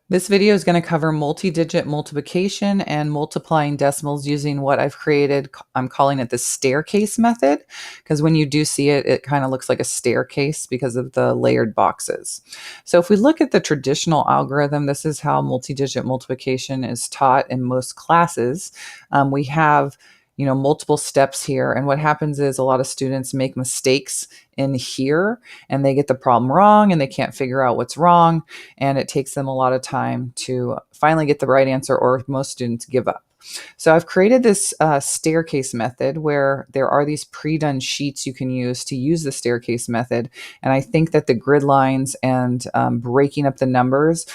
This video is going to cover multi-digit multiplication and multiplying decimals using what I've created. I'm calling it the staircase method because when you do see it, it kind of looks like a staircase because of the layered boxes. So if we look at the traditional algorithm, this is how multi-digit multiplication is taught in most classes. We have multiple steps here. And what happens is a lot of students make mistakes in here and they get the problem wrong and they can't figure out what's wrong. And it takes them a lot of time to finally get the right answer, or most students give up. So I've created this staircase method where there are these pre-done sheets you can use to use the staircase method. And I think that the grid lines and breaking up the numbers,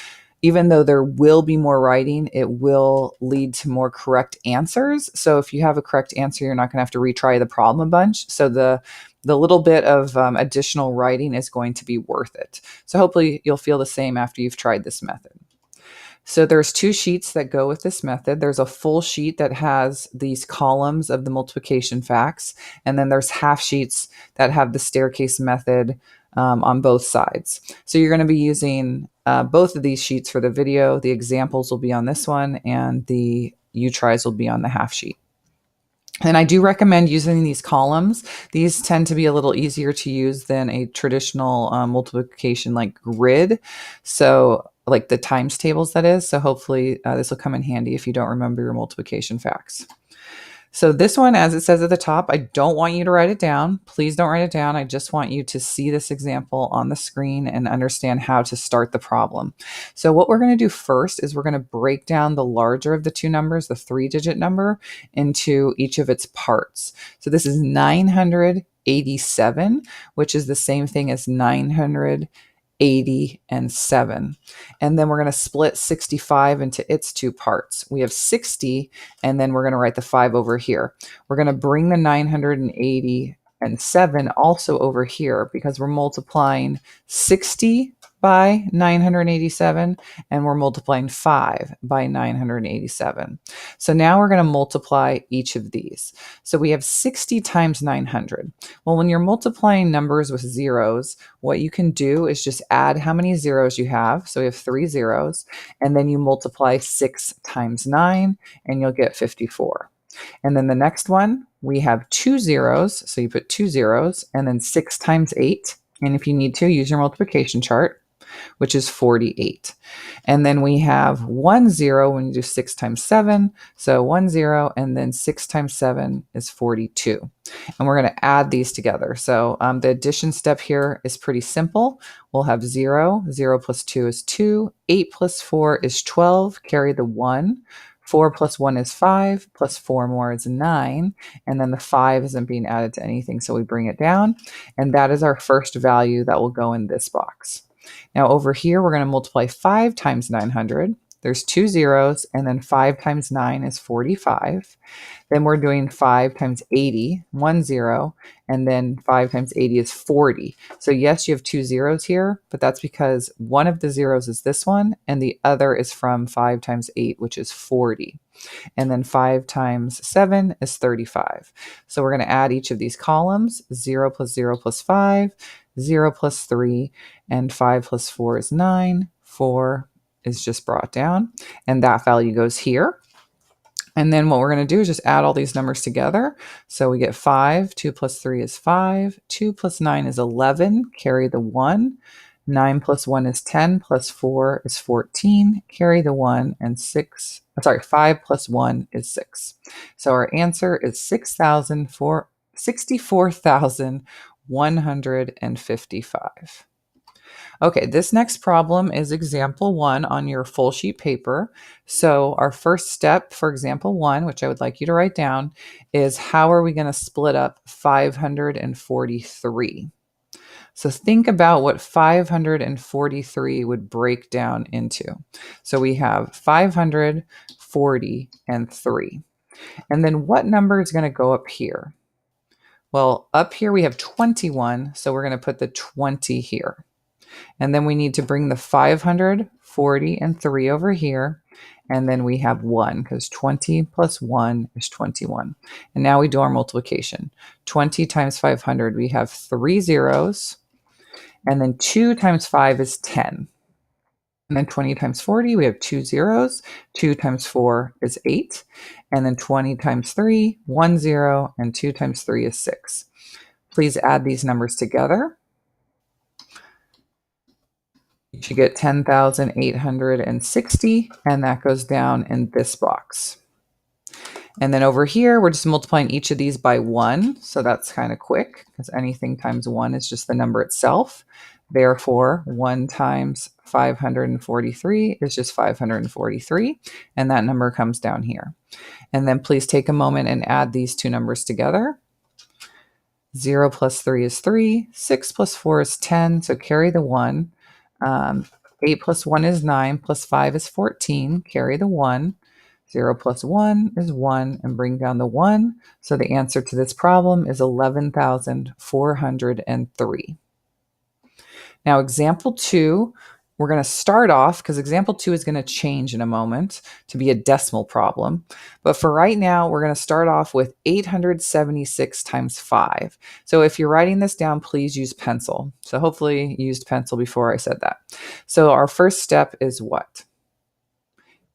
even though there will be more writing, it will lead to more correct answers. So if you have a correct answer, you're not going to have to retry the problem a bunch. So the little bit of additional writing is going to be worth it. So hopefully you'll feel the same after you've tried this method. So there's two sheets that go with this method. There's a full sheet that has these columns of the multiplication facts, and then there's half sheets that have the staircase method on both sides. So you're going to be using both of these sheets for the video. The examples will be on this one, and the U-tries will be on the half sheet. And I do recommend using these columns. These tend to be a little easier to use than a traditional multiplication like grid. So like the times tables, that is. So hopefully this will come in handy if you don't remember your multiplication facts. So this one, as it says at the top, I don't want you to write it down. Please don't write it down. I just want you to see this example on the screen and understand how to start the problem. So what we're going to do first is we're going to break down the larger of the two numbers, the 3-digit number, into each of its parts. So this is 987, which is the same thing as 980 and 7. And then we're going to split 65 into its two parts. We have 60, and then we're going to write the 5 over here. We're going to bring the 980 and 7 also over here because we're multiplying 60 by 987 and we're multiplying 5 by 987. So now we're going to multiply each of these. So we have 60 times 900. Well, when you're multiplying numbers with zeros, what you can do is just add how many zeros you have. So we have 3 zeros, and then you multiply 6 times 9 and you'll get 54. And then the next one, we have 2 zeros. So you put 2 zeros and then 6 times 8. And if you need to, use your multiplication chart, which is 48. And then we have 1 0 when you do 6 times 7. So 1 0, and then 6 times 7 is 42. And we're going to add these together. So the addition step here is pretty simple. We'll have 0. 0 plus 2 is 2. 8 plus 4 is 12. Carry the 1. 4 plus 1 is 5, plus 4 more is 9, and then the 5 isn't being added to anything, so we bring it down, and that is our first value that will go in this box. Now over here, we're going to multiply 5 times 900. There's 2 zeros, and then 5 times 9 is 45. Then we're doing 5 times 80, 1 0, and then 5 times 80 is 40. So yes, you have 2 zeros here, but that's because one of the zeros is this one, and the other is from 5 times 8, which is 40. And then 5 times 7 is 35. So we're going to add each of these columns. 0 plus 0 plus 5, 0 plus 3, and 5 plus 4 is 9. 4 is just brought down, and that value goes here. And then what we're going to do is just add all these numbers together. So we get 5, 2 plus 3 is 5, 2 plus 9 is 11, carry the 1, 9 plus 1 is 10, plus 4 is 14, carry the 1, and 5 plus 1 is 6. So our answer is 64,155. Okay, this next problem is example 1 on your full sheet paper. So our first step for example 1, which I would like you to write down, is how are we going to split up 543? So think about what 543 would break down into. So we have 540 and 3. And then what number is going to go up here? Well, up here we have 21, so we're going to put the 20 here. And then we need to bring the 540 and 3 over here. And then we have 1 because 20 plus 1 is 21. And now we do our multiplication. 20 times 500, we have 3 zeros. And then 2 times 5 is 10. And then 20 times 40, we have 2 zeros. 2 times 4 is 8. And then 20 times 3, 1 0, and 2 times 3 is 6. Please add these numbers together. You should get 10,860, and that goes down in this box. And then over here, we're just multiplying each of these by 1. So that's kind of quick because anything times 1 is just the number itself. Therefore, 1 times 543 is just 543. And that number comes down here. And then please take a moment and add these two numbers together. 0 plus 3 is 3. 6 plus 4 is 10. So carry the 1. 8 plus 1 is 9. Plus 5 is 14. Carry the 1. 0 plus 1 is 1, and bring down the 1. So the answer to this problem is 11,403. Now, example 2, we're going to start off, because example 2 is going to change in a moment to be a decimal problem. But for right now, we're going to start off with 876 times 5. So if you're writing this down, please use pencil. So hopefully you used pencil before I said that. So our first step is what?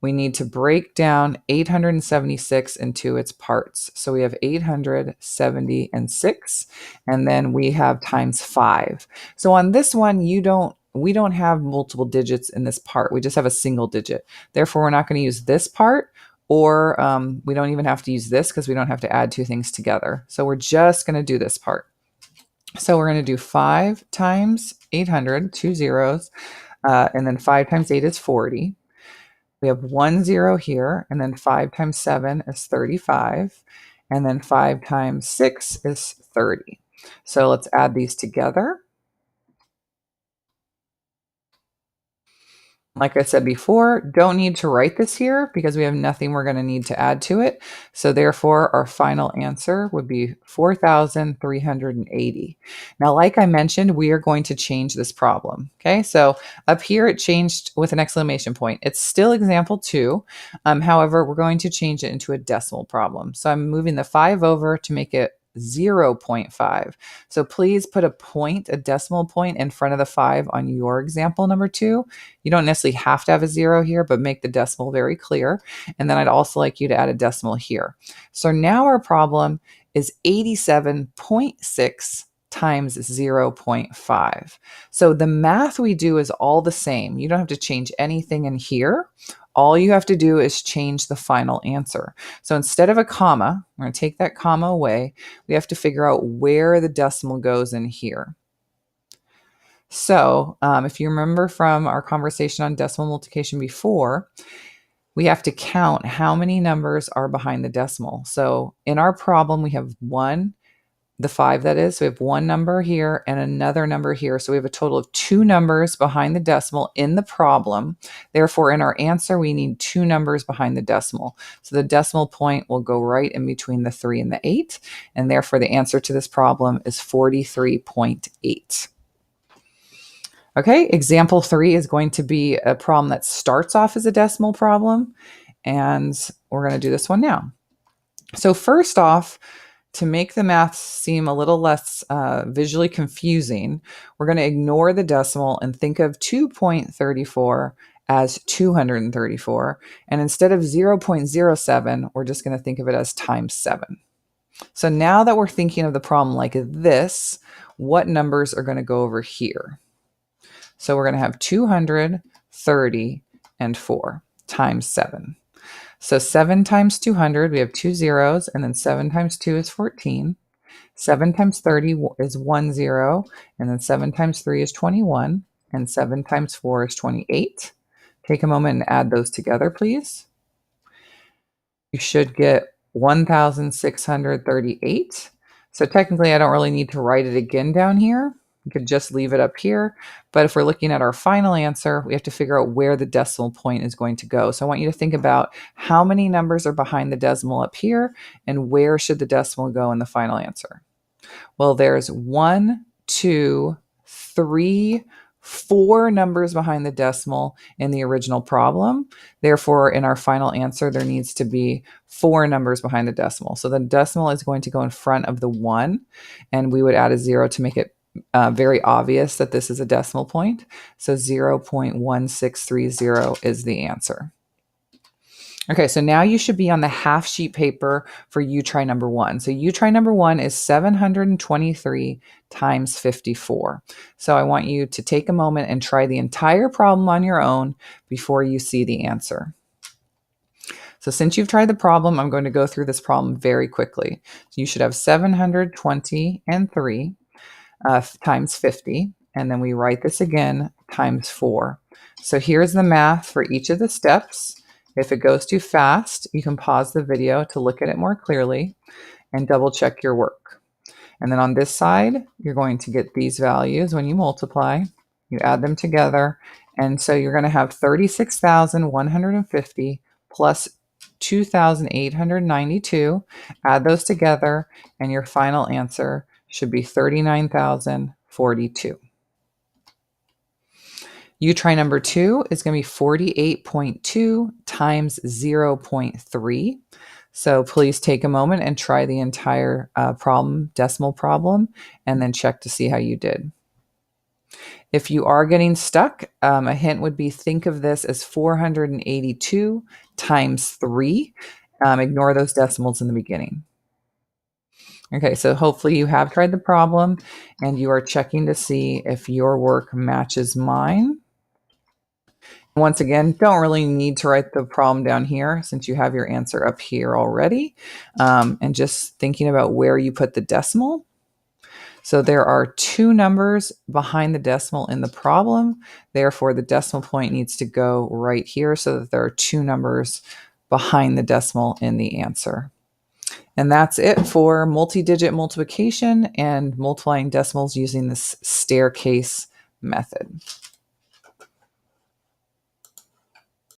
We need to break down 876 into its parts. So we have 876, and then we have times 5. So on this one, we don't have multiple digits in this part. We just have a single digit. Therefore, we're not going to use this part, or we don't even have to use this because we don't have to add two things together. So we're just going to do this part. So we're going to do 5 times 800, 2 zeros, and then 5 times 8 is 40. We have 1 0 here, and then 5 times 7 is 35, and then 5 times 6 is 30. So let's add these together. Like I said before, don't need to write this here because we have nothing we're going to need to add to it. So therefore, our final answer would be 4,380. Now, like I mentioned, we are going to change this problem. Okay, so up here it changed with an exclamation point. It's still example 2. However, we're going to change it into a decimal problem. So I'm moving the 5 over to make it 0.5. So please put a decimal point in front of the 5 on your example number 2. You don't necessarily have to have a 0 here, but make the decimal very clear. And then I'd also like you to add a decimal here. So now our problem is 87.6 times 0.5. So the math we do is all the same. You don't have to change anything in here. All you have to do is change the final answer. So instead of a comma, we're going to take that comma away. We have to figure out where the decimal goes in here. So if you remember from our conversation on decimal multiplication before, we have to count how many numbers are behind the decimal. So in our problem, we have 1, the 5 that is. So we have one number here and another number here. So we have a total of 2 numbers behind the decimal in the problem. Therefore, in our answer, we need 2 numbers behind the decimal. So the decimal point will go right in between the 3 and the 8. And therefore, the answer to this problem is 43.8. Okay, example 3 is going to be a problem that starts off as a decimal problem. And we're going to do this one now. So first off, to make the math seem a little less visually confusing, we're going to ignore the decimal and think of 2.34 as 234. And instead of 0.07, we're just going to think of it as times 7. So now that we're thinking of the problem like this, what numbers are going to go over here? So we're going to have 230 and 4 times 7. So 7 times 200, we have 2 zeros, and then 7 times 2 is 14. 7 times 30 is 1 0, and then 7 times 3 is 21, and 7 times 4 is 28. Take a moment and add those together, please. You should get 1,638. So technically, I don't really need to write it again down here. You could just leave it up here. But if we're looking at our final answer, we have to figure out where the decimal point is going to go. So I want you to think about how many numbers are behind the decimal up here and where should the decimal go in the final answer. Well, there's 1, 2, 3, 4 numbers behind the decimal in the original problem. Therefore, in our final answer, there needs to be 4 numbers behind the decimal. So the decimal is going to go in front of the 1, and we would add a 0 to make it very obvious that this is a decimal point. So 0.1630 is the answer. Okay, so now you should be on the half sheet paper for you try number one. So you try number one is 723 times 54. So I want you to take a moment and try the entire problem on your own before you see the answer. So since you've tried the problem, I'm going to go through this problem very quickly. So you should have 720 and 3 times 50. And then we write this again times 4. So here's the math for each of the steps. If it goes too fast, you can pause the video to look at it more clearly and double check your work. And then on this side, you're going to get these values when you multiply. You add them together. And so you're going to have 36,150 plus 2,892. Add those together, and your final answer should be 39,042. You try number two is going to be 48.2 times 0.3. So please take a moment and try the entire decimal problem, and then check to see how you did. If you are getting stuck, a hint would be think of this as 482 times 3. Ignore those decimals in the beginning. Okay, so hopefully you have tried the problem and you are checking to see if your work matches mine. Once again, don't really need to write the problem down here since you have your answer up here already. And just thinking about where you put the decimal. So there are 2 numbers behind the decimal in the problem. Therefore, the decimal point needs to go right here so that there are 2 numbers behind the decimal in the answer. And that's it for multi-digit multiplication and multiplying decimals using this staircase method.